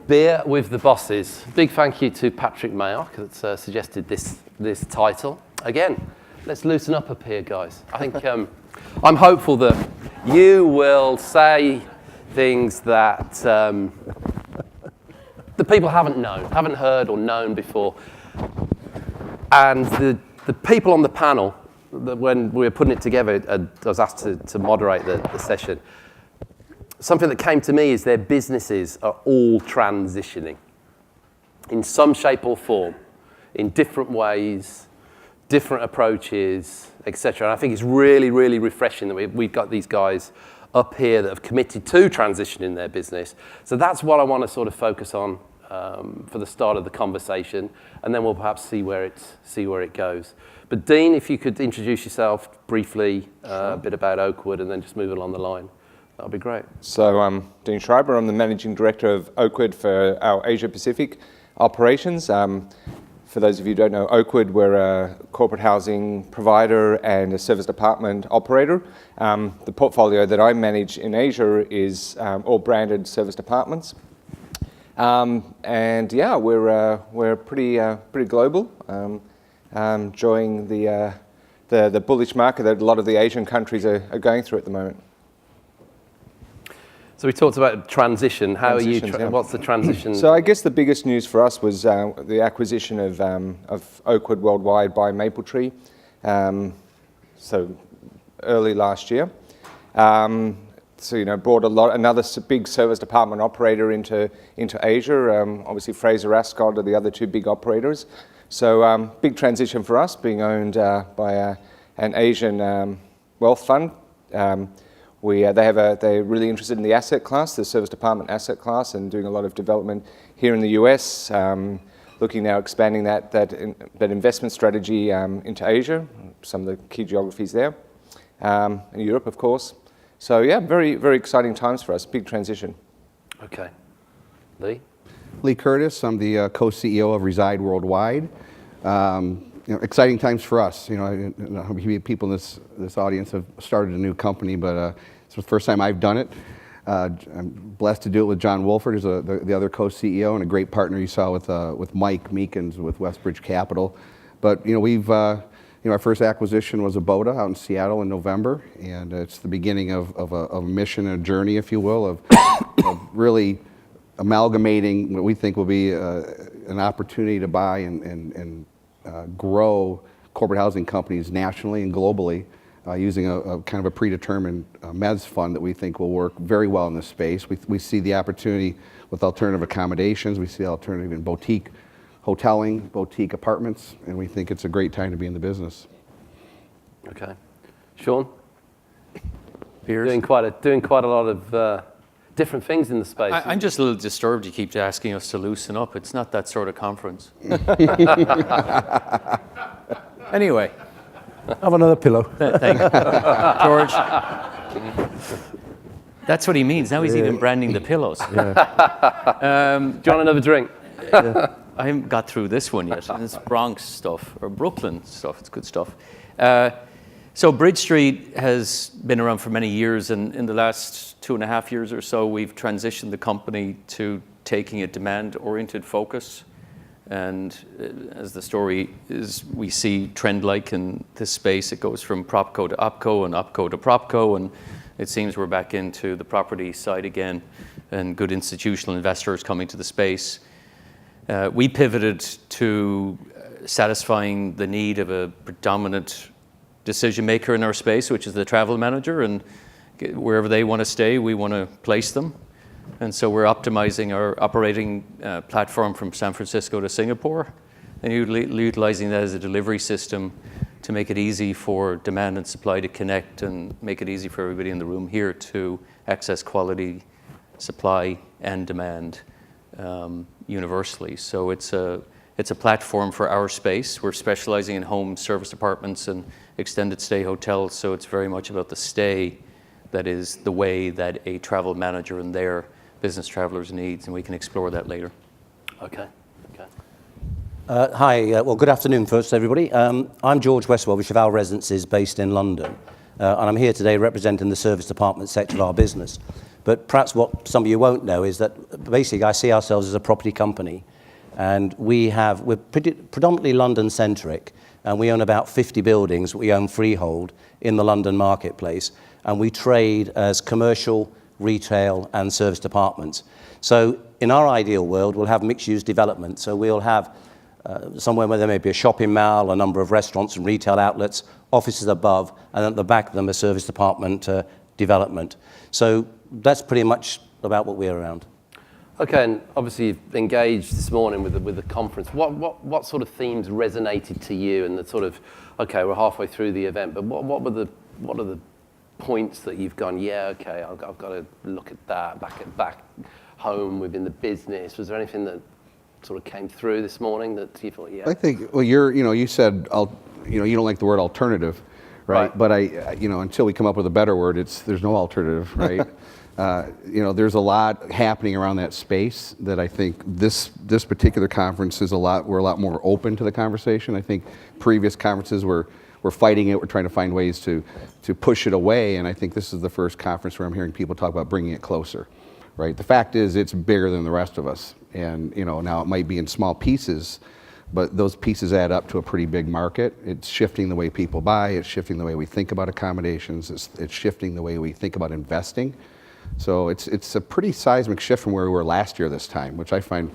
Beer with the Bosses. Big thank you to Patrick Mayock that's suggested this title. Again, let's loosen up here, guys. I think I'm hopeful that you will say things that the people haven't heard or known before. And the people on the panel, when we were putting it together, I was asked to moderate the session. Something that came to me is their businesses are all transitioning in some shape or form, in different ways, different approaches, etc. And I think it's really, really refreshing that we've got these guys up here that have committed to transitioning their business. So that's what I want to sort of focus on for the start of the conversation, and then we'll perhaps see where it goes. But Dean, if you could introduce yourself briefly, a bit about Oakwood, and then just move along the line. That'll be great. So I'm Dean Schreiber. I'm the Managing Director of Oakwood for our Asia Pacific operations. For those of you who don't know Oakwood, we're a corporate housing provider and a service department operator. The portfolio that I manage in Asia is all branded service departments. And yeah, we're pretty global, enjoying the bullish market that a lot of the Asian countries are going through at the moment. So we talked about transition. How are you? What's the transition? So I guess the biggest news for us was the acquisition of Oakwood Worldwide by Mapletree. So early last year. So brought another big service department operator into Asia. Obviously Fraser Ascot are the other two big operators. So big transition for us, being owned by an Asian wealth fund. They're really interested in the asset class, the service department asset class, and doing a lot of development here in the US, looking now expanding that investment strategy into Asia, some of the key geographies there, and Europe, of course. So yeah, very, very exciting times for us, big transition. Okay. Lee? Lee Curtis, I'm the co-CEO of RESIDE Worldwide. Exciting times for us. People in this audience have started a new company, but it's the first time I've done it. I'm blessed to do it with John Wolford, who's the other co-CEO, and a great partner you saw with Mike Meekins with Westbridge Capital. But we've our first acquisition was a Boda out in Seattle in November, and it's the beginning of a mission, a journey, if you will, of really amalgamating what we think will be an opportunity to buy and grow corporate housing companies nationally and globally using a kind of a predetermined mezz fund that we think will work very well in this space. We see the opportunity with alternative accommodations. We see alternative in boutique hoteling, boutique apartments, and we think it's a great time to be in the business. Okay. Sean? Piers? Doing quite a lot of different things in the space. I'm just a little disturbed you keep asking us to loosen up. It's not that sort of conference. Anyway. Have another pillow. Thanks. George. That's what he means. Now he's even branding the pillows. Yeah. Do you want another drink? Yeah. I haven't got through this one yet. It's Bronx stuff, or Brooklyn stuff. It's good stuff. So BridgeStreet has been around for many years, and in the last 2.5 years or so, we've transitioned the company to taking a demand-oriented focus. And as the story is, we see trend-like in this space. It goes from PropCo to OpCo and OpCo to PropCo, and it seems we're back into the property side again, and good institutional investors coming to the space. We pivoted to satisfying the need of a predominant decision maker in our space, which is the travel manager, and wherever they want to stay, we want to place them. And so we're optimizing our operating platform from San Francisco to Singapore, and utilizing that as a delivery system to make it easy for demand and supply to connect, and make it easy for everybody in the room here to access quality supply and demand universally. So it's a platform for our space. We're specializing in home service apartments and extended stay hotels, so it's very much about the stay that is the way that a travel manager and their business travelers needs, and we can explore that later. Okay. Hi, well, good afternoon first, everybody. I'm George Westwell with Cheval Residences based in London. and I'm here today representing the service department sector of our business. But perhaps what some of you won't know is that basically I see ourselves as a property company, and we're predominantly London-centric, and we own about 50 buildings. We own freehold in the London marketplace, and we trade as commercial, retail, and service departments. So in our ideal world, we'll have mixed-use development. So we'll have somewhere where there may be a shopping mall, a number of restaurants and retail outlets, offices above, and at the back of them a service department development. So that's pretty much about what we're around. Okay, and obviously you've engaged this morning with the conference. What sort of themes resonated to you, and the sort of, okay, we're halfway through the event, but what are the points that you've gone, yeah, okay, I've got to look at that back home within the business? Was there anything that sort of came through this morning that you thought, yeah? I think, well, you said, you don't like the word alternative, right? But until we come up with a better word, there's no alternative, right? There's a lot happening around that space that I think this particular conference we're a lot more open to the conversation. I think previous conferences we're fighting it, we're trying to find ways to push it away, and I think this is the first conference where I'm hearing people talk about bringing it closer, right? The fact is it's bigger than the rest of us, and now it might be in small pieces, but those pieces add up to a pretty big market. It's shifting the way people buy, it's shifting the way we think about accommodations, it's shifting the way we think about investing. So it's a pretty seismic shift from where we were last year this time, which I find,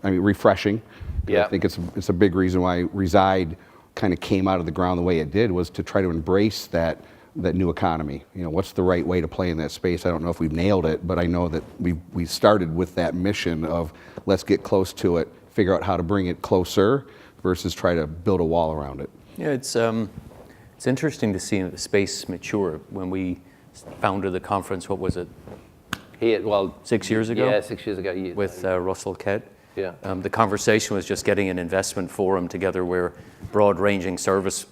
refreshing. Yeah. I think it's a big reason why RESIDE kind of came out of the ground the way it did, was to try to embrace that new economy. What's the right way to play in that space? I don't know if we've nailed it, but I know that we started with that mission of let's get close to it, figure out how to bring it closer versus try to build a wall around it. Yeah, it's interesting to see the space mature. When we founded the conference, what was it? 6 years ago? Yeah, 6 years ago. With Russell Kett. Yeah. The conversation was just getting an investment forum together where broad-ranging service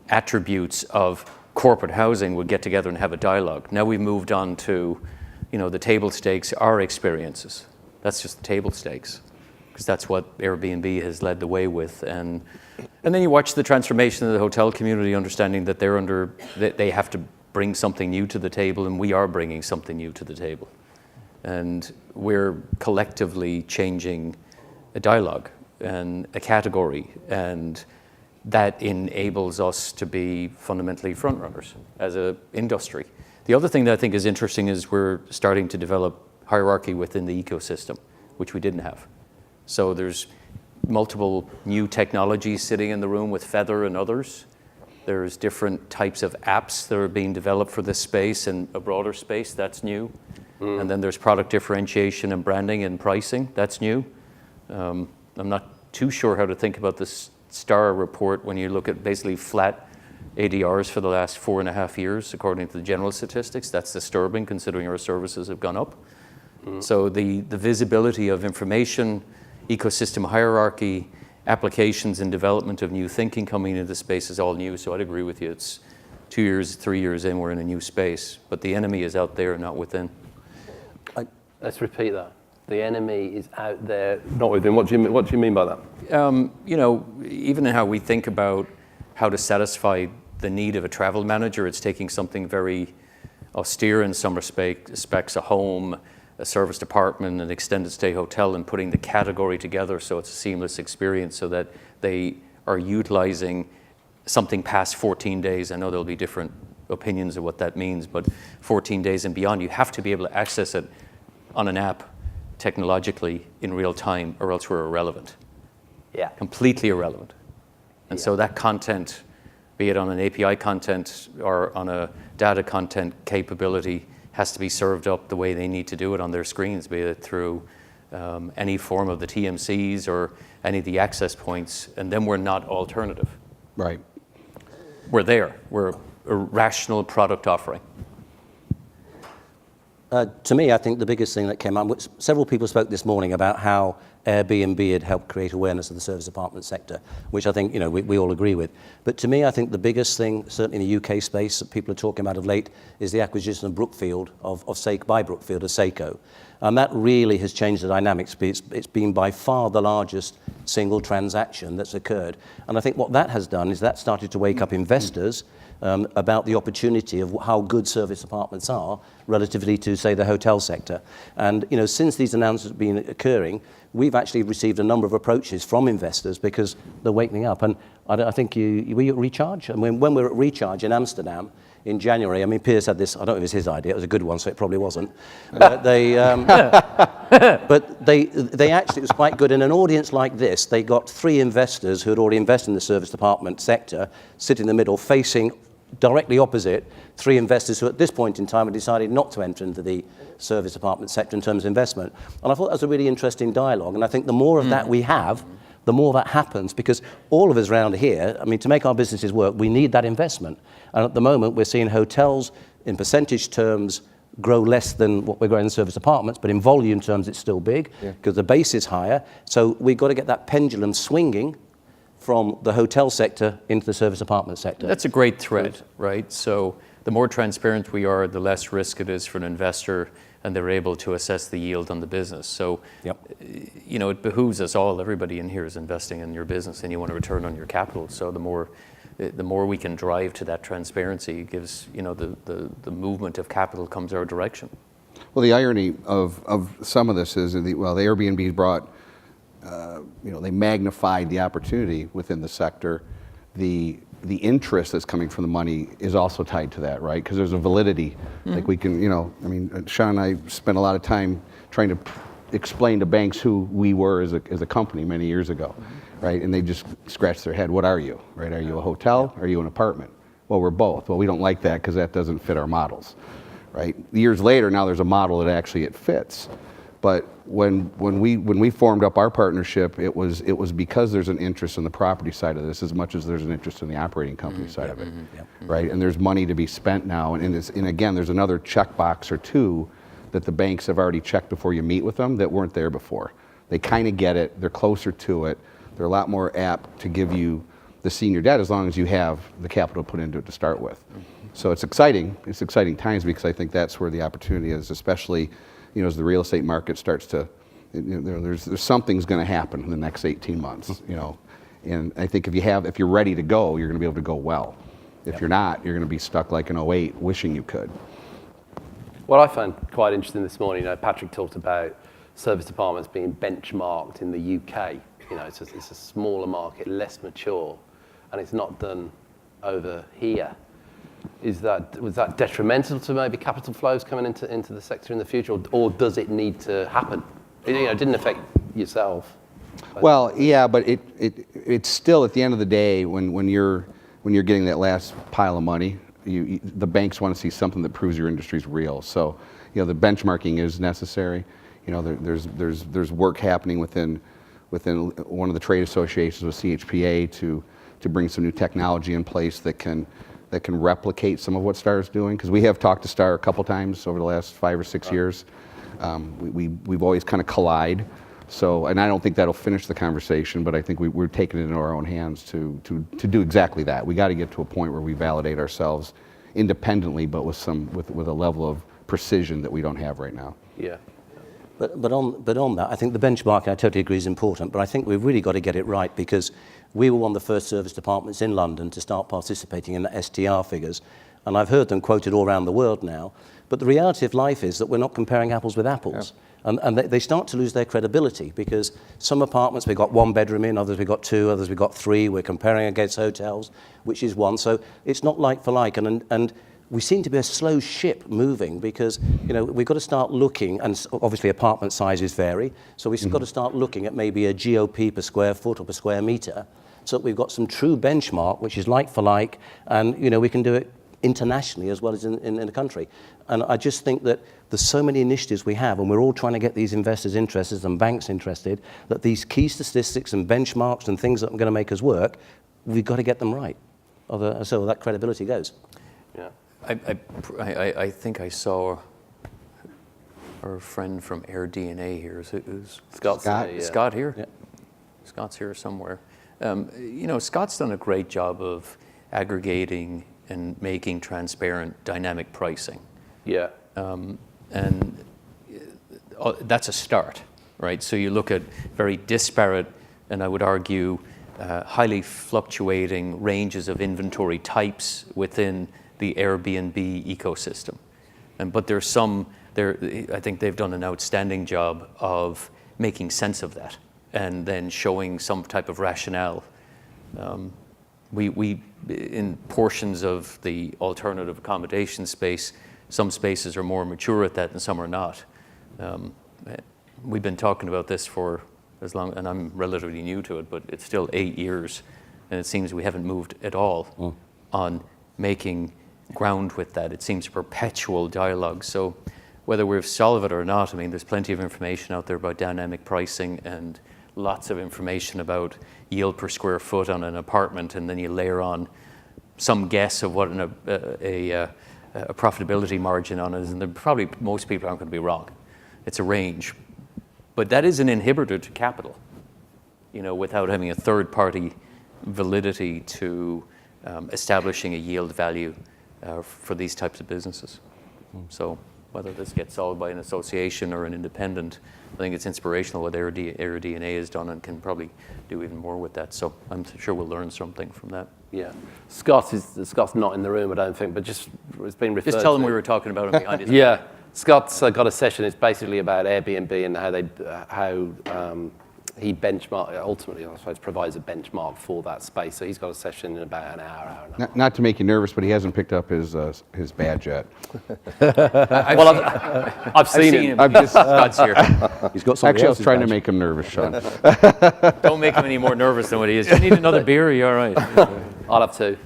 attributes of corporate housing would get together and have a dialogue. Now we've moved on to, the table stakes are experiences. That's just the table stakes, because that's what Airbnb has led the way with. And then you watch the transformation of the hotel community, understanding that they have to bring something new to the table, and we are bringing something new to the table. And we're collectively changing a dialogue and a category, and that enables us to be fundamentally frontrunners as an industry. The other thing that I think is interesting is we're starting to develop hierarchy within the ecosystem, which we didn't have. So there's multiple new technologies sitting in the room with Feather and others. There's different types of apps that are being developed for this space and a broader space, that's new. And then there's product differentiation and branding and pricing, that's new. I'm not too sure how to think about this STAR report when you look at basically flat ADRs for the last 4.5 years, according to the general statistics. That's disturbing considering our services have gone up. So the visibility of information, ecosystem hierarchy, applications and development of new thinking coming into the space is all new. So I'd agree with you. It's 2 years, 3 years in, we're in a new space, but the enemy is out there, not within. Let's repeat that. The enemy is out there, not within. What do you mean by that? Even in how we think about how to satisfy the need of a travel manager, it's taking something very austere in some respects, a home, a service department, an extended stay hotel, and putting the category together so it's a seamless experience so that they are utilizing something past 14 days. I know there'll be different opinions of what that means, but 14 days and beyond, you have to be able to access it on an app technologically in real time, or else we're irrelevant. Yeah. Completely irrelevant. And so that content, be it on an API content or on a data content capability, has to be served up the way they need to do it on their screens, be it through any form of the TMCs or any of the access points, and then we're not alternative. Right. We're there. We're a rational product offering. To me, I think the biggest thing that came out, which several people spoke this morning about how Airbnb had helped create awareness of the service apartment sector, which I think we all agree with. But to me, I think the biggest thing, certainly in the UK space, that people are talking about of late, is the acquisition of Brookfield, by Brookfield, of Seiko. And that really has changed the dynamics. It's been by far the largest single transaction that's occurred. And I think what that has done is that started to wake up investors about the opportunity of how good service apartments are relatively to, say, the hotel sector. And since these announcements have been occurring, we've actually received a number of approaches from investors because they're waking up. And I think were you at Recharge? And when we were at Recharge in Amsterdam in January, I mean, Piers had this, I don't know if it was his idea, it was a good one, so it probably wasn't. But they actually, it was quite good. In an audience like this, they got 3 investors who had already invested in the service apartment sector, sit in the middle, facing directly opposite 3 investors who at this point in time had decided not to enter into the service apartment sector in terms of investment. And I thought that was a really interesting dialogue. And I think the more of that we have, the more that happens, because all of us around here, I mean, to make our businesses work, we need that investment. And at the moment, we're seeing hotels in percentage terms grow less than what we're growing in service apartments, but in volume terms, it's still big because the base is higher. So we've got to get that pendulum swinging from the hotel sector into the service apartment sector. That's a great thread, right? So the more transparent we are, the less risk it is for an investor, and they're able to assess the yield on the business. So, it behooves us all, everybody in here is investing in your business and you want a return on your capital. So the more we can drive to that transparency, it gives, the movement of capital comes our direction. Well, the irony of some of this is, the Airbnb brought, they magnified the opportunity within the sector. The interest that's coming from the money is also tied to that, right? Because there's a validity. Like we can, Sean and I spent a lot of time trying to explain to banks who we were as a company many years ago, right? And they just scratch their head. What are you, right? Are you a hotel? Are you an apartment? Well, we're both. Well, we don't like that because that doesn't fit our models, right? Years later, now there's a model that actually it fits. But when we formed up our partnership, it was because there's an interest in the property side of this as much as there's an interest in the operating company side of it, right? And there's money to be spent now, and again, there's another checkbox or 2 that the banks have already checked before you meet with them that weren't there before. They kind of get it. They're closer to it. They're a lot more apt to give you the senior debt as long as you have the capital put into it to start with. So it's exciting. It's exciting times because I think that's where the opportunity is, especially as the real estate market starts to, there's something's going to happen in the next 18 months, and I think if you're ready to go, you're going to be able to go well. If you're not, you're going to be stuck like in 08, wishing you could. What I found quite interesting this morning, Patrick talked about service apartments being benchmarked in the UK. It's a smaller market, less mature, and it's not done over here. Was that detrimental to maybe capital flows coming into the sector in the future, or does it need to happen? It didn't affect yourself. Well, yeah, but it's still at the end of the day when you're getting that last pile of money, the banks want to see something that proves your industry's real. So the benchmarking is necessary. There's work happening within one of the trade associations with CHPA to bring some new technology in place that can replicate some of what Star's doing, because we have talked to Star a couple times over the last 5 or 6 years. We've always kind of collide. So, and I don't think that'll finish the conversation, but I think we're taking it into our own hands to do exactly that. We got to get to a point where we validate ourselves independently, but with a level of precision that we don't have right now. Yeah. But on that, I think the benchmarking, I totally agree, is important, but I think we've really got to get it right, because we were one of the first service departments in London to start participating in the STR figures, and I've heard them quoted all around the world now. But the reality of life is that we're not comparing apples with apples. Yeah. And they start to lose their credibility, because some apartments we've got 1 bedroom in, others we've got 2, others we've got 3. We're comparing against hotels, which is 1. So it's not like for like. And we seem to be a slow ship moving, because we've got to start looking, and obviously apartment sizes vary. So we've got to start looking at maybe a GOP per square foot or per square meter, so that we've got some true benchmark, which is like for like, and we can do it internationally as well as in the country. And I just think that there's so many initiatives we have, and we're all trying to get these investors interested and banks interested, that these key statistics and benchmarks and things that are going to make us work, we've got to get them right. So that credibility goes. Yeah. I think I saw our friend from Air DNA here. Who's Scott? Scott here? Yeah. Scott's here somewhere. Scott's done a great job of aggregating and making transparent dynamic pricing. Yeah. And that's a start, right? So you look at very disparate, and I would argue highly fluctuating ranges of inventory types within the Airbnb ecosystem. But I think they've done an outstanding job of making sense of that and then showing some type of rationale. We in portions of the alternative accommodation space, some spaces are more mature at that and some are not. We've been talking about this for as long, and I'm relatively new to it, but it's still 8 years, and it seems we haven't moved at all on making ground with that. It seems a perpetual dialogue. So whether we've solved it or not, I mean, there's plenty of information out there about dynamic pricing and lots of information about yield per square foot on an apartment, and then you layer on some guess of what a profitability margin on it is, and then probably most people aren't going to be wrong. It's a range. But that is an inhibitor to capital, without having a third-party validity to establishing a yield value for these types of businesses. So whether this gets solved by an association or an independent, I think it's inspirational what AirDNA has done and can probably do even more with that. So I'm sure we'll learn something from that. Yeah. Scott's not in the room, I don't think, but just it's been referred to. Just tell him we were talking about him behind his back. Yeah. Scott's got a session. It's basically about Airbnb and how he ultimately, I suppose, provides a benchmark for that space. So he's got a session in about an hour and a half. Not to make you nervous, but he hasn't picked up his badge yet. I've seen him. Scott's here. He's got somebody Actually, I was else's trying to badge. make him nervous, Sean. Don't make him any more nervous than what he is. You need another beer, you're all right. I'll have two.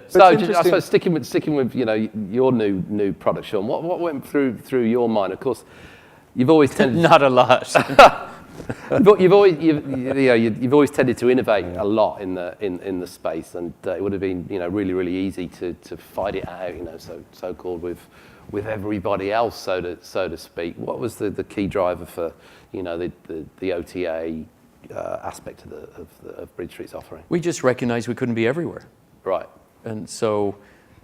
So I suppose sticking with your new product, Sean. What went through your mind? Of course, you've always tended Not a lot. you've always tended to innovate a lot in the space, and it would have been really easy to fight it out, so called with everybody else, so to speak. What was the key driver for the OTA aspect of BridgeStreet's offering? We just recognized we couldn't be everywhere. Right. And so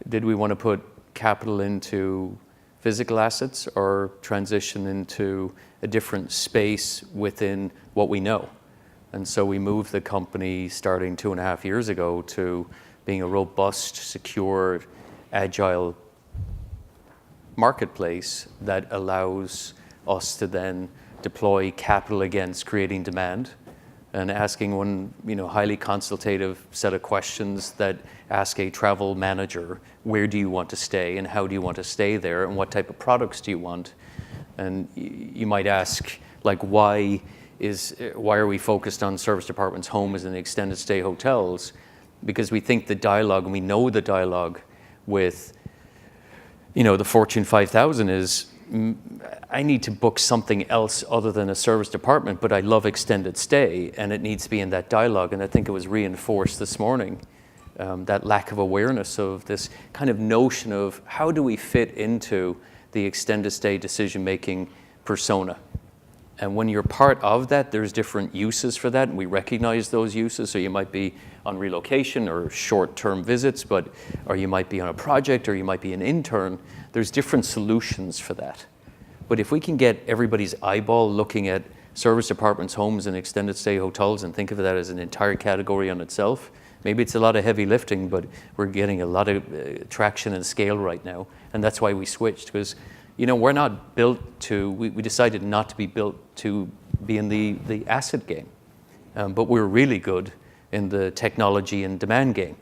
did we want to put capital into physical assets or transition into a different space within what we know? And so we moved the company starting 2.5 years ago to being a robust, secure, agile marketplace that allows us to then deploy capital against creating demand and asking one highly consultative set of questions that ask a travel manager, where do you want to stay and how do you want to stay there and what type of products do you want? And you might ask, like, why are we focused on service departments, homes, and extended stay hotels? Because we think the dialogue, and we know the dialogue with the Fortune 5000 is, I need to book something else other than a service department, but I love extended stay, and it needs to be in that dialogue. And I think it was reinforced this morning, that lack of awareness of this kind of notion of how do we fit into the extended stay decision-making persona. And when you're part of that, there's different uses for that, and we recognize those uses. So you might be on relocation or short-term visits, or you might be on a project, or you might be an intern. There's different solutions for that. But if we can get everybody's eyeball looking at service departments, homes, and extended stay hotels and think of that as an entire category on itself, maybe it's a lot of heavy lifting, but we're getting a lot of traction and scale right now. And that's why we switched, because we're not built to, we decided not to be built to be in the asset game. But we're really good in the technology and demand game.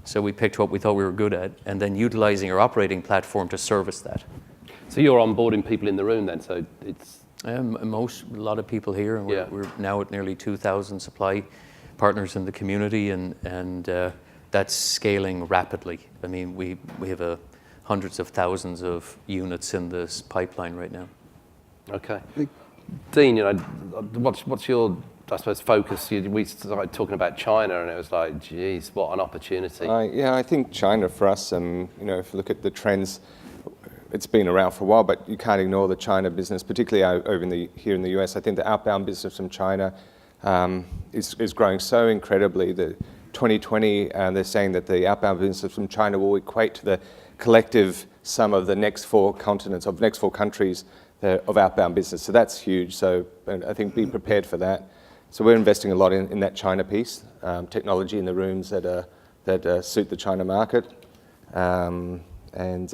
So we picked what we thought we were good at, and then utilizing our operating platform to service that. So you're onboarding people in the room then, so it's... A lot of people here, and we're now at nearly 2,000 supply partners in the community, and that's scaling rapidly. I mean, we have hundreds of thousands of units in this pipeline right now. Okay. Dean, what's your, I suppose, focus? We started talking about China, and it was like, geez, what an opportunity. I think China for us, if you look at the trends, it's been around for a while, but you can't ignore the China business, particularly here in the US. I think the outbound business from China is growing so incredibly. The 2020, they're saying that the outbound business from China will equate to the collective sum of the next 4 continents, of next 4 countries of outbound business. So that's huge. So I think be prepared for that. So we're investing a lot in that China piece, technology in the rooms that suit the China market, and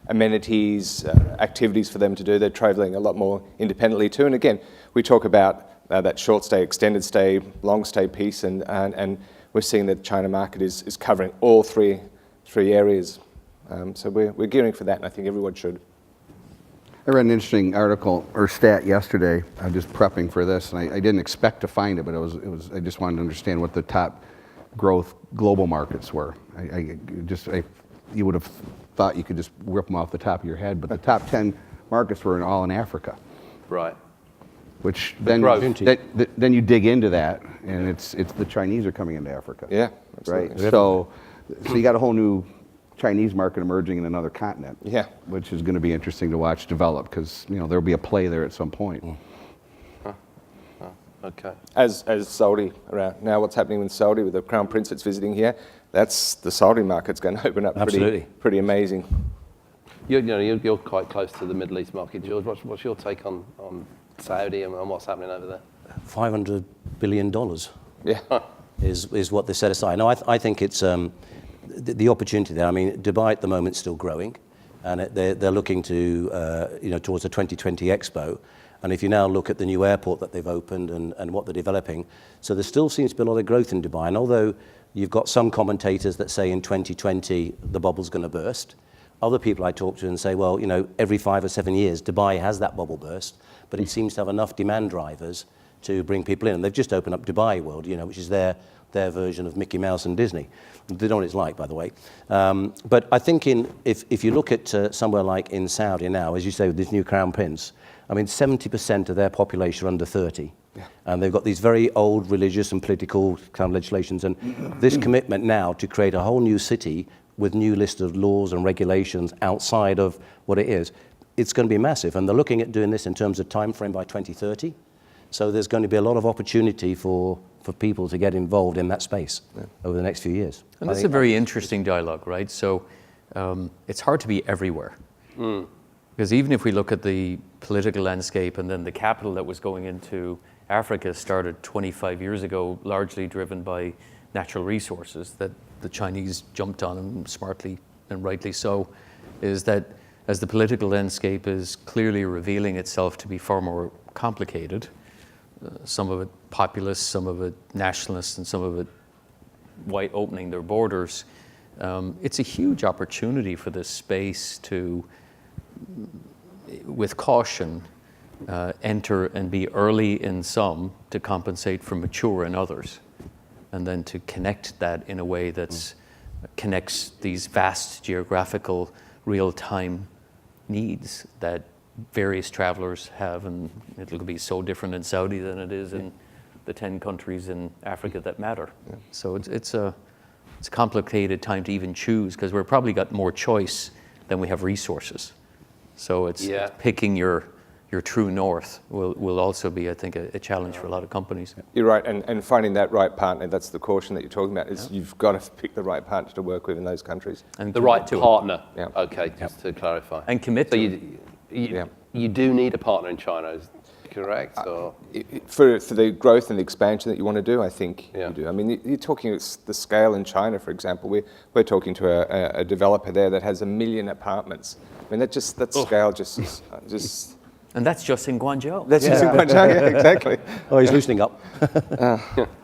amenities, activities for them to do. They're traveling a lot more independently too. And again, we talk about that short stay, extended stay, long stay piece, and we're seeing that the China market is covering all three areas. So we're gearing for that, and I think everyone should. I read an interesting article or stat yesterday. I'm just prepping for this, and I didn't expect to find it, but I just wanted to understand what the top growth global markets were. You would have thought you could just rip them off the top of your head, but the top 10 markets were all in Africa. Right. Which then you dig into that, and it's the Chinese are coming into Africa. Yeah, absolutely. Right. So you got a whole new Chinese market emerging in another continent. Yeah. Which is going to be interesting to watch develop, because there'll be a play there at some point. Okay. As Saudi around now, what's happening in Saudi with the Crown Prince that's visiting here? That's the Saudi market's going to open up pretty amazing. You're quite close to the Middle East market, George. What's your take on Saudi and what's happening over there? $500 billion Yeah. is what they set aside. No, I think it's the opportunity there. I mean, Dubai at the moment is still growing, and they're looking to towards the 2020 Expo. And if you now look at the new airport that they've opened and what they're developing, so there still seems to be a lot of growth in Dubai. And although you've got some commentators that say in 2020 the bubble's going to burst, other people I talk to and say, well, every 5 or 7 years Dubai has that bubble burst, but it seems to have enough demand drivers to bring people in. And they've just opened up Dubai World, which is their version of Mickey Mouse and Disney. They know what it's like, by the way. But I think if you look at somewhere like in Saudi now, as you say, with this new Crown Prince, I mean, 70% of their population are under 30. Yeah. And they've got these very old religious and political kind of legislations. And this commitment now to create a whole new city with new list of laws and regulations outside of what it is, it's going to be massive. And they're looking at doing this in terms of time frame by 2030. So there's going to be a lot of opportunity for people to get involved in that space over the next few years. And that's a very interesting dialogue, right? So it's hard to be everywhere. Because even if we look at the political landscape, and then the capital that was going into Africa started 25 years ago, largely driven by natural resources that the Chinese jumped on, and smartly and rightly so, is that as the political landscape is clearly revealing itself to be far more complicated, some of it populist, some of it nationalist, and some of it wide opening their borders, it's a huge opportunity for this space to, with caution, enter and be early in some to compensate for mature in others, and then to connect that in a way that connects these vast geographical real-time needs that various travelers have, and it'll be so different in Saudi than it is in the 10 countries in Africa that matter. Yeah. So it's a complicated time to even choose, because we've probably got more choice than we have resources. So it's picking your true north will also be, I think, a challenge for a lot of companies. You're right, and finding that right partner, that's the caution that you're talking about, is you've got to pick the right partner to work with in those countries. And the right partner. Yeah. Okay, just to clarify. And commit so to you do need a partner in China, is correct? Or? For the growth and the expansion that you want to do, I think you do. I mean, you're talking the scale in China, for example. We're talking to a developer there that has 1 million apartments. I mean, that scale just. And that's just in Guangzhou. That's just in Guangzhou, yeah, exactly. Oh, he's loosening up.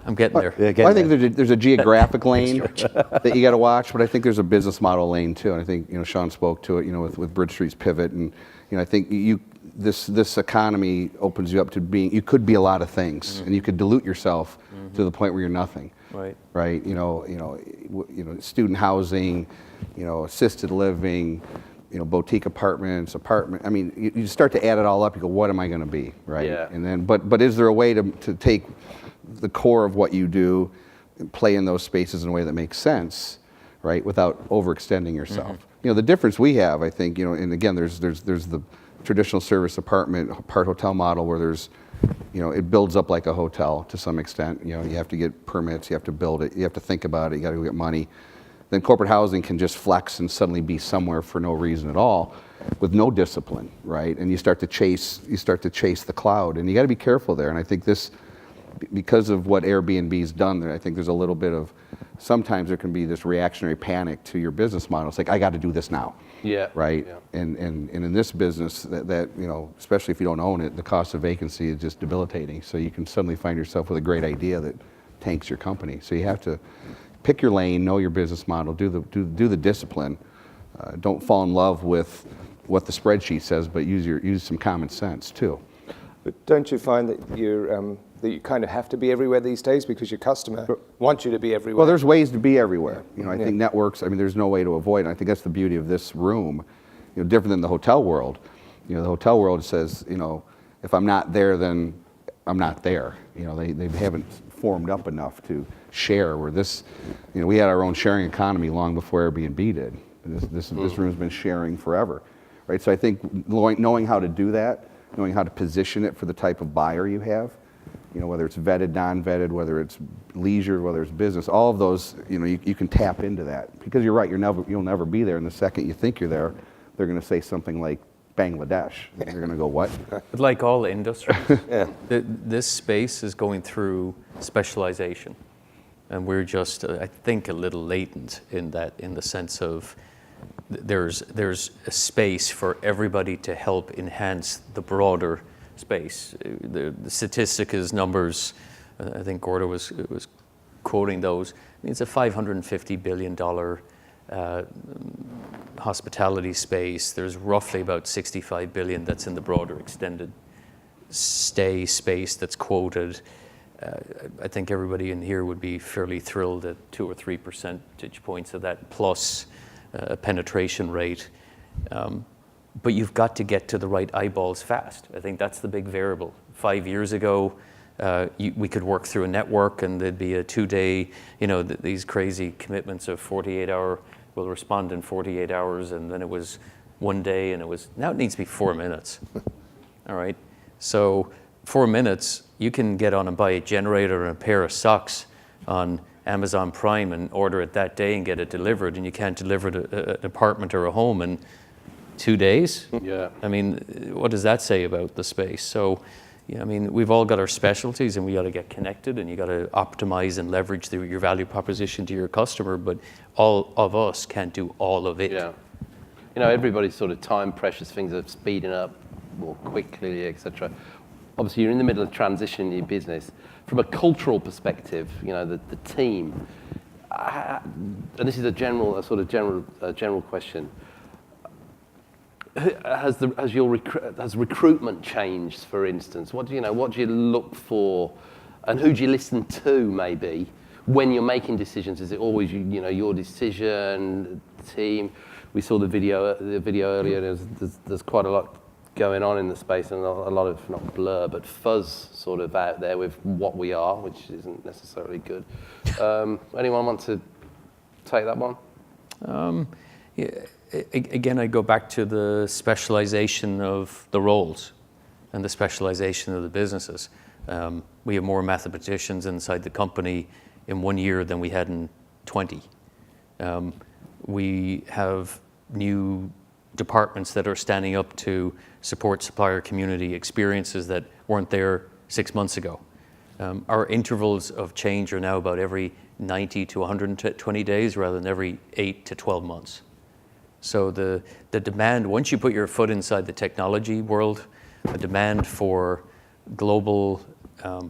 I'm getting there. I think there's a geographic lane that you got to watch, but I think there's a business model lane too. And I think Sean spoke to it, with BridgeStreet's pivot, and I think this economy opens you up to being. You could be a lot of things, and you could dilute yourself to the point where you're nothing. Right. Right. Student housing, assisted living. Boutique apartments, I mean, you start to add it all up. You go, what am I going to be, right? Yeah. And then, but is there a way to take the core of what you do, and play in those spaces in a way that makes sense, right, without overextending yourself? The difference we have, I think, and again, there's the traditional service apartment, part hotel model where there's, it builds up like a hotel to some extent. You have to get permits, you have to build it, you have to think about it, you got to go get money. Then corporate housing can just flex and suddenly be somewhere for no reason at all, with no discipline, right? And you start to chase the cloud, and you got to be careful there. And I think this because of what Airbnb's done there, I think there's a little bit of, sometimes there can be this reactionary panic to your business model. It's like, I got to do this now. Yeah. Right? Yeah. And in this business, that, you know, especially if you don't own it, the cost of vacancy is just debilitating. So you can suddenly find yourself with a great idea that tanks your company. So you have to pick your lane, know your business model, do the discipline. Don't fall in love with what the spreadsheet says, but use some common sense too. But don't you find that you kind of have to be everywhere these days because your customer wants you to be everywhere? Well, there's ways to be everywhere. You know, I think networks, I mean, there's no way to avoid it. I think that's the beauty of this room, you know, different than the hotel world. You know, the hotel world says, you know, if I'm not there, then I'm not there. You know, they haven't formed up enough to share, where this, you know, we had our own sharing economy long before Airbnb did. This room's been sharing forever, right? So I think knowing how to do that, knowing how to position it for the type of buyer you have, you know, whether it's vetted, non-vetted, whether it's leisure, whether it's business, all of those, you know, you can tap into that. Because you're right, you'll never be there, and the second you think you're there, they're going to say something like Bangladesh. And you're going to go, what? But like all industries, this space is going through specialization. And we're just, I think, a little latent in that, in the sense of there's a space for everybody to help enhance the broader space. The statistic is numbers. I think Gordo was quoting those. I mean, it's a $550 billion hospitality space. There's roughly about 65 billion that's in the broader extended stay space that's quoted. I think everybody in here would be fairly thrilled at 2 or 3 percentage points of that, plus a penetration rate. But you've got to get to the right eyeballs fast. I think that's the big variable. 5 years ago, we could work through a network and there'd be a 2-day, you know, these crazy commitments of 48-hour, we'll respond in 48 hours, and then it was 1 day, and now it needs to be 4 minutes. All right? So 4 minutes, you can get on and buy a generator and a pair of socks on Amazon Prime and order it that day and get it delivered, and you can't deliver an apartment or a home in 2 days? Yeah. I mean, what does that say about the space? So, yeah, I mean, we've all got our specialties, and we got to get connected, and you got to optimize and leverage your value proposition to your customer, but all of us can't do all of it. Yeah. You know, everybody's sort of time pressures, things are speeding up more quickly, etc. Obviously, you're in the middle of transition in your business. From a cultural perspective, you know, the team, and this is a general question. Has recruitment changed, for instance? What do you look for, and who do you listen to, maybe, when you're making decisions? Is it always your decision, team? We saw the video earlier. There's quite a lot going on in the space, and a lot of, not blur, but fuzz sort of out there with what we are, which isn't necessarily good. Anyone want to take that one? Yeah. Again, I go back to the specialization of the roles and the specialization of the businesses. We have more mathematicians inside the company in 1 year than we had in 20. We have new departments that are standing up to support supplier community experiences that weren't there 6 months ago. Our intervals of change are now about every 90 to 120 days rather than every 8 to 12 months. So the demand, once you put your foot inside the technology world, the demand for global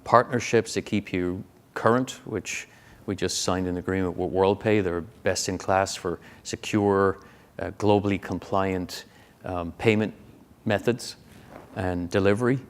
partnerships to keep you current, which we just signed an agreement with WorldPay. They're best in class for secure, globally compliant payment methods and delivery.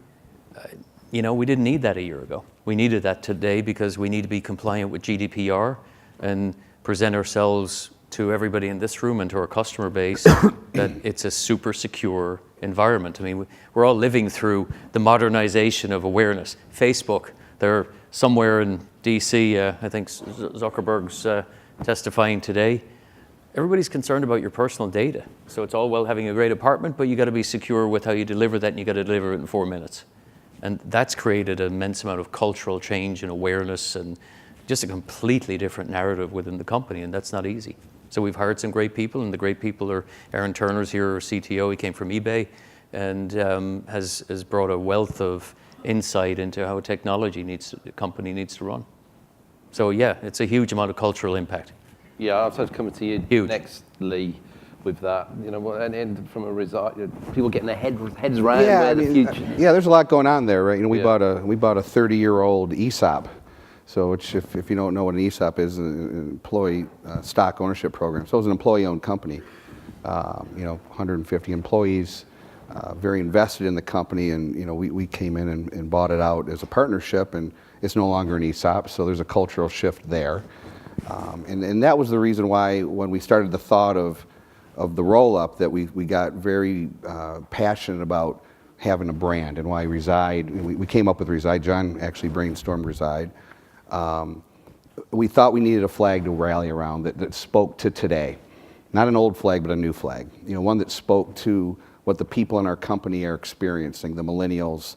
We didn't need that a year ago. We needed that today because we need to be compliant with GDPR and present ourselves to everybody in this room and to our customer base that it's a super secure environment. I mean, we're all living through the modernization of awareness. Facebook, they're somewhere in DC, I think Zuckerberg's testifying today. Everybody's concerned about your personal data. So it's all well having a great apartment, but you got to be secure with how you deliver that, and you got to deliver it in 4 minutes. And that's created an immense amount of cultural change and awareness and just a completely different narrative within the company, and that's not easy. So we've hired some great people, and the great people are Aaron Turner's here, our CTO. He came from eBay and has brought a wealth of insight into how a company needs to run. So yeah, it's a huge amount of cultural impact. Yeah, I was coming to you Huge. next, Lee, with that. You know, and from a result, people getting their heads around where the future. Yeah, there's a lot going on there, right? You know, we Yeah. bought a 30-year-old ESOP. So, which if you don't know what an ESOP is, an employee stock ownership program. So it was an employee-owned company. 150 employees, very invested in the company, and we came in and bought it out as a partnership, and it's no longer an ESOP. So there's a cultural shift there, and that was the reason why when we started the thought of the roll-up that we got very passionate about having a brand and why RESIDE. We came up with RESIDE. John actually brainstormed RESIDE. We thought we needed a flag to rally around that spoke to today. Not an old flag, but a new flag. One that spoke to what the people in our company are experiencing, the millennials,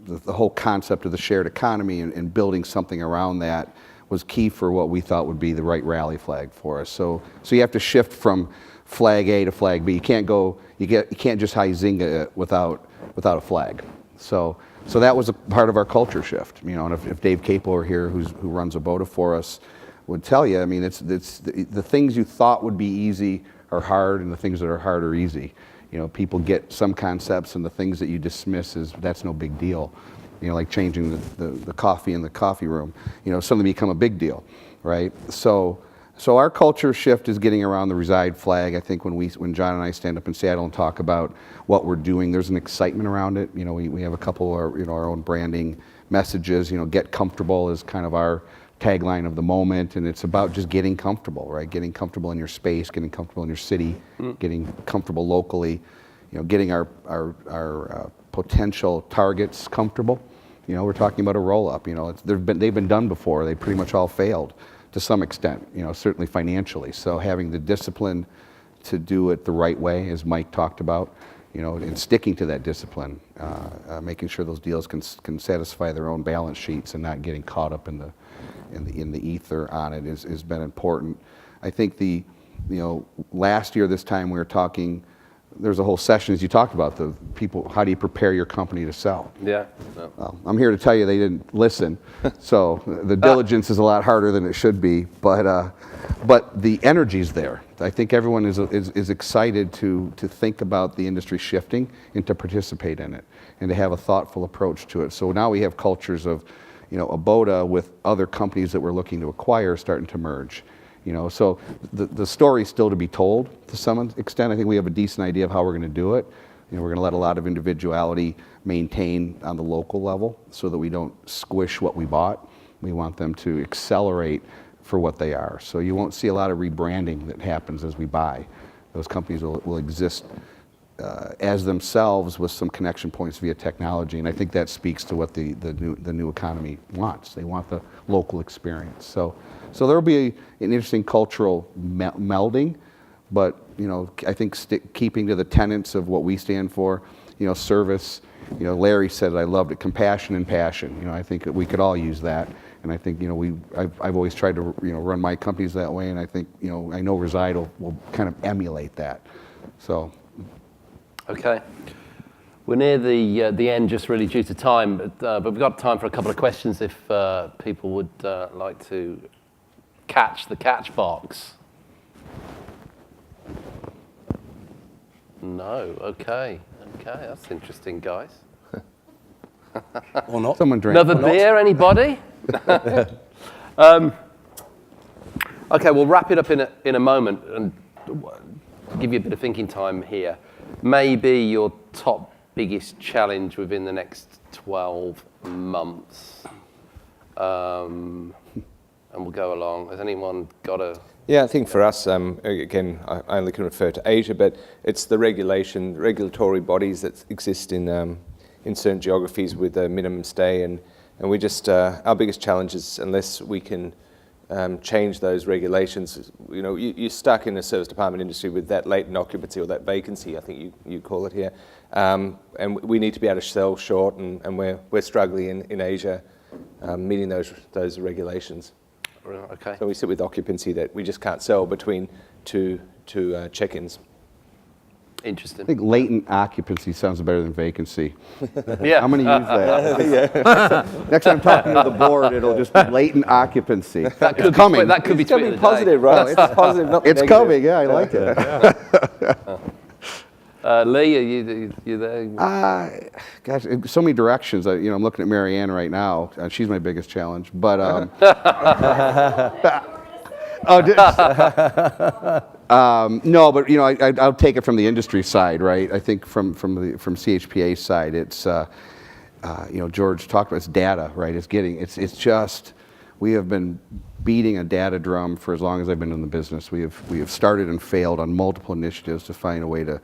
the whole concept of the shared economy and building something around that was key for what we thought would be the right rally flag for us. So you have to shift from flag A to flag B. You can't just Huizinga it without a flag. So that was a part of our culture shift. And if Dave Capel were here, who runs Abota for us, would tell you, I mean, it's the things you thought would be easy are hard, and the things that are hard are easy. People get some concepts, and the things that you dismiss that's no big deal. Like changing the coffee in the coffee room. Suddenly become a big deal, right? So our culture shift is getting around the RESIDE flag. I think when John and I stand up in Seattle and talk about what we're doing, there's an excitement around it. We have a couple of our own branding messages. Get comfortable is kind of our tagline of the moment, and it's about just getting comfortable, right? Getting comfortable in your space, getting comfortable in your city, getting comfortable locally, getting our potential targets comfortable. We're talking about a roll-up. They've been done before. They pretty much all failed to some extent. Certainly financially. So having the discipline to do it the right way, as Mike talked about, and sticking to that discipline, making sure those deals can satisfy their own balance sheets and not getting caught up in the ether on it has been important. I think last year this time we were talking. There's a whole session, as you talked about, the people, how do you prepare your company to sell? Yeah. No. Well, I'm here to tell you they didn't listen. So the diligence is a lot harder than it should be, but the energy's there. I think everyone is excited to think about the industry shifting and to participate in it and to have a thoughtful approach to it. So now we have cultures of, Abota with other companies that we're looking to acquire starting to merge. So the story's still to be told to some extent. I think we have a decent idea of how we're going to do it. We're going to let a lot of individuality maintain on the local level so that we don't squish what we bought. We want them to accelerate for what they are. So you won't see a lot of rebranding that happens as we buy. Those companies will exist as themselves with some connection points via technology, and I think that speaks to what the new economy wants. They want the local experience. So there will be an interesting cultural melding, but I think keeping to the tenets of what we stand for, service. Larry said it, I loved it, compassion and passion. I think that we could all use that, and I think I've always tried to run my companies that way, and I think I know RESIDE will kind of emulate that. So. Okay. We're near the end, just really due to time, but we've got time for a couple of questions if people would like to catch the catch box. No. Okay. That's interesting, guys. Or not. Someone drink. Another beer, anybody? Okay, we'll wrap it up in a moment and give you a bit of thinking time here. Maybe your top biggest challenge within the next 12 months. And we'll go along. Has anyone got a... Yeah, I think for us, again, I only can refer to Asia, but it's the regulatory bodies that exist in certain geographies with a minimum stay, and we just, our biggest challenge is unless we can change those regulations, you're stuck in the service department industry with that latent occupancy or that vacancy, I think you call it here, and we need to be able to sell short, and we're struggling in Asia meeting those regulations. Okay. So we sit with occupancy that we just can't sell between two check-ins. I Interesting. think latent occupancy sounds better than vacancy. Yeah. I'm going to use that. Next time I'm talking to the board, it'll just be latent occupancy. That could It's coming. That could be It's going to tweeted be today. positive, right? It's positive, not It's negative. coming. Yeah, I like it. Lee, are you there? Gosh, so many directions. I'm looking at Mary Ann right now. She's my biggest challenge. But no, but I'll take it from the industry side, right? I think from CHPA's side, it's George talked about, it's data, right? It's just we have been beating a data drum for as long as I've been in the business. We have started and failed on multiple initiatives to find a way to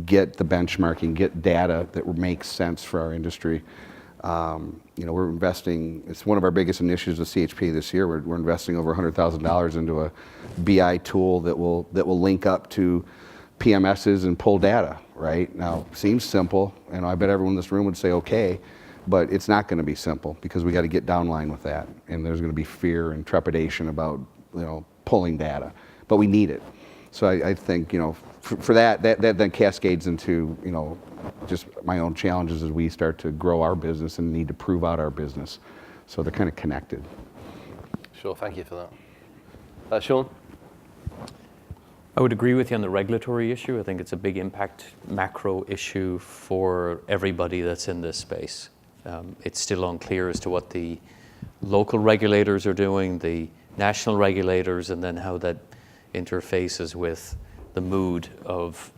get the benchmarking, get data that makes sense for our industry. We're investing, it's one of our biggest initiatives with CHP this year. We're investing over $100,000 into a BI tool that will link up to PMSs and pull data, right? Now, seems simple, and I bet everyone in this room would say, okay, but it's not going to be simple because we got to get downline with that. And there's going to be fear and trepidation about, pulling data, but we need it. So I think, for that then cascades into, just my own challenges as we start to grow our business and need to prove out our business. So they're kind of connected. Sure, thank you for that. Sean? I would agree with you on the regulatory issue. I think it's a big impact macro issue for everybody that's in this space. It's still unclear as to what the local regulators are doing, the national regulators, and then how that interfaces with the mood of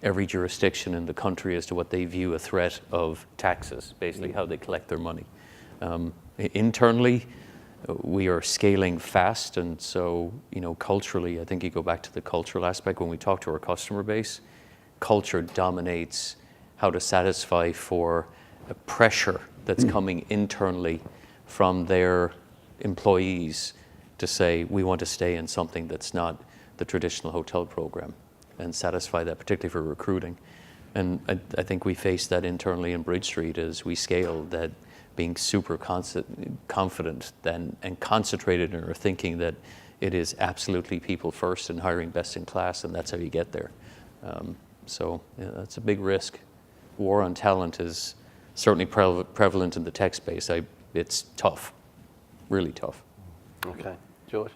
every jurisdiction in the country as to what they view a threat of taxes, basically how they collect their money. Internally, we are scaling fast, and so, culturally, I think you go back to the cultural aspect when we talk to our customer base. Culture dominates how to satisfy for a pressure that's coming internally from their employees to say, we want to stay in something that's not the traditional hotel program, and satisfy that, particularly for recruiting. And I think we face that internally in BridgeStreet as we scale, that being super confident and concentrated in our thinking that it is absolutely people first and hiring best in class, and that's how you get there. So that's a big risk. War on talent is certainly prevalent in the tech space. It's tough, really tough. Okay. George?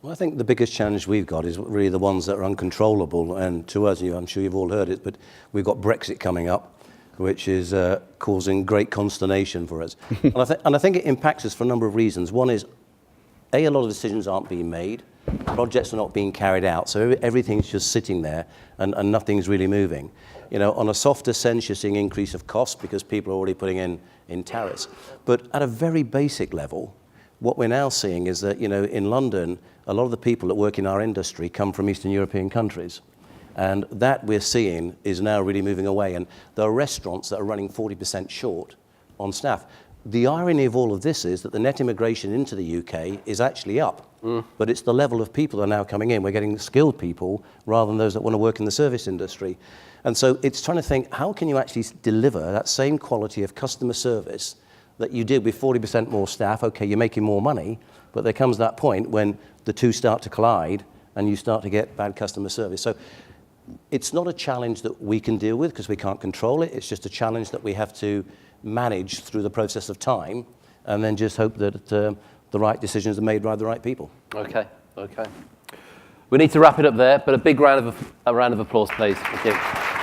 Well, I think the biggest challenge we've got is really the ones that are uncontrollable. And to us, I'm sure you've all heard it, but we've got Brexit coming up, which is causing great consternation for us. and I think it impacts us for a number of reasons. One is, a lot of decisions aren't being made. Projects are not being carried out. So everything's just sitting there and nothing's really moving. On a softer sense, you're seeing increase of cost because people are already putting in tariffs. But at a very basic level, what we're now seeing is that, in London, a lot of the people that work in our industry come from Eastern European countries. And that we're seeing is now really moving away. And there are restaurants that are running 40% short on staff. The irony of all of this is that the net immigration into the UK is actually up. But it's the level of people that are now coming in. We're getting skilled people rather than those that want to work in the service industry. And so it's trying to think, how can you actually deliver that same quality of customer service that you did with 40% more staff? Okay, you're making more money, but there comes that point when the two start to collide and you start to get bad customer service. So it's not a challenge that we can deal with because we can't control it. It's just a challenge that we have to manage through the process of time and then just hope that the right decisions are made by the right people. Okay. We need to wrap it up there, but a big round of applause, please. Thank you.